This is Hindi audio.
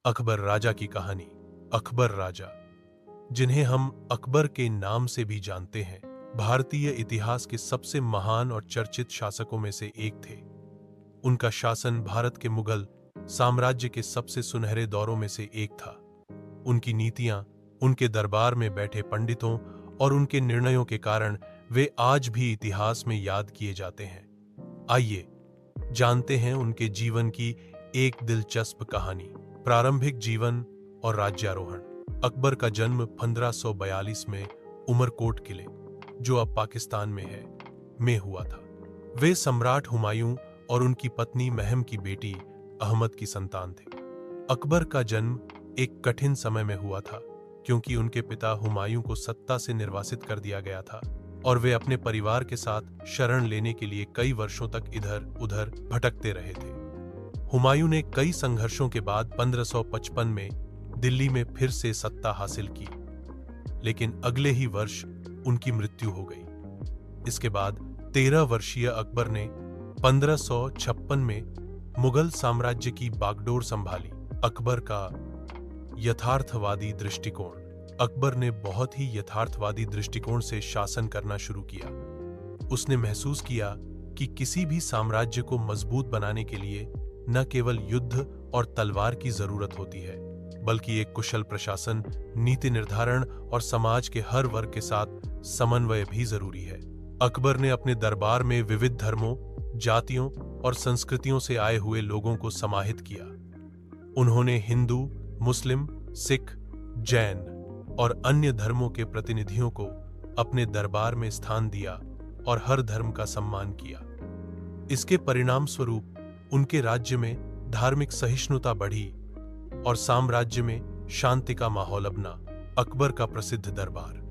अकबर राजा की कहानी। अकबर राजा, जिन्हें हम अकबर के नाम से भी जानते हैं, भारतीय इतिहास के सबसे महान और चर्चित शासकों में से एक थे। उनका शासन भारत के मुगल साम्राज्य के सबसे सुनहरे दौरों में से एक था। उनकी नीतियां, उनके दरबार में बैठे पंडितों और उनके निर्णयों के कारण वे आज भी इतिहास में याद किए जाते हैं। आइए जानते हैं उनके जीवन की एक दिलचस्प कहानी। प्रारंभिक जीवन और राज्यारोहण। अकबर का जन्म 1542 में उमरकोट किले, जो अब पाकिस्तान में हुआ था। वे सम्राट हुमायूं और उनकी पत्नी महम की बेटी अहमद की संतान थे। अकबर का जन्म एक कठिन समय में हुआ था, क्योंकि उनके पिता हुमायूं को सत्ता से निर्वासित कर दिया गया था और वे अपने परिवार के साथ शरण लेने के लिए कई वर्षों तक इधर उधर भटकते रहे थे। हुमायूं ने कई संघर्षों के बाद 1555 में दिल्ली में फिर से सत्ता हासिल की, लेकिन अगले ही वर्ष उनकी मृत्यु हो गई। इसके बाद 13 वर्षीय अकबर ने 1556 में मुगल साम्राज्य की बागडोर संभाली। अकबर का यथार्थवादी दृष्टिकोण। अकबर ने बहुत ही यथार्थवादी दृष्टिकोण से शासन करना शुरू किया। उसने महसूस किया कि किसी भी साम्राज्य को मजबूत बनाने के लिए न केवल युद्ध और तलवार की जरूरत होती है, बल्कि एक कुशल प्रशासन, नीति निर्धारण और समाज के हर वर्ग के साथ समन्वय भी जरूरी है। अकबर ने अपने दरबार में विविध धर्मों, जातियों और संस्कृतियों से आए हुए लोगों को समाहित किया। उन्होंने हिंदू, मुस्लिम, सिख, जैन और अन्य धर्मों के प्रतिनिधियों को अपने दरबार में स्थान दिया और हर धर्म का सम्मान किया। इसके परिणाम स्वरूप उनके राज्य में धार्मिक सहिष्णुता बढ़ी और साम्राज्य में शांति का माहौल बना। अकबर का प्रसिद्ध दरबार।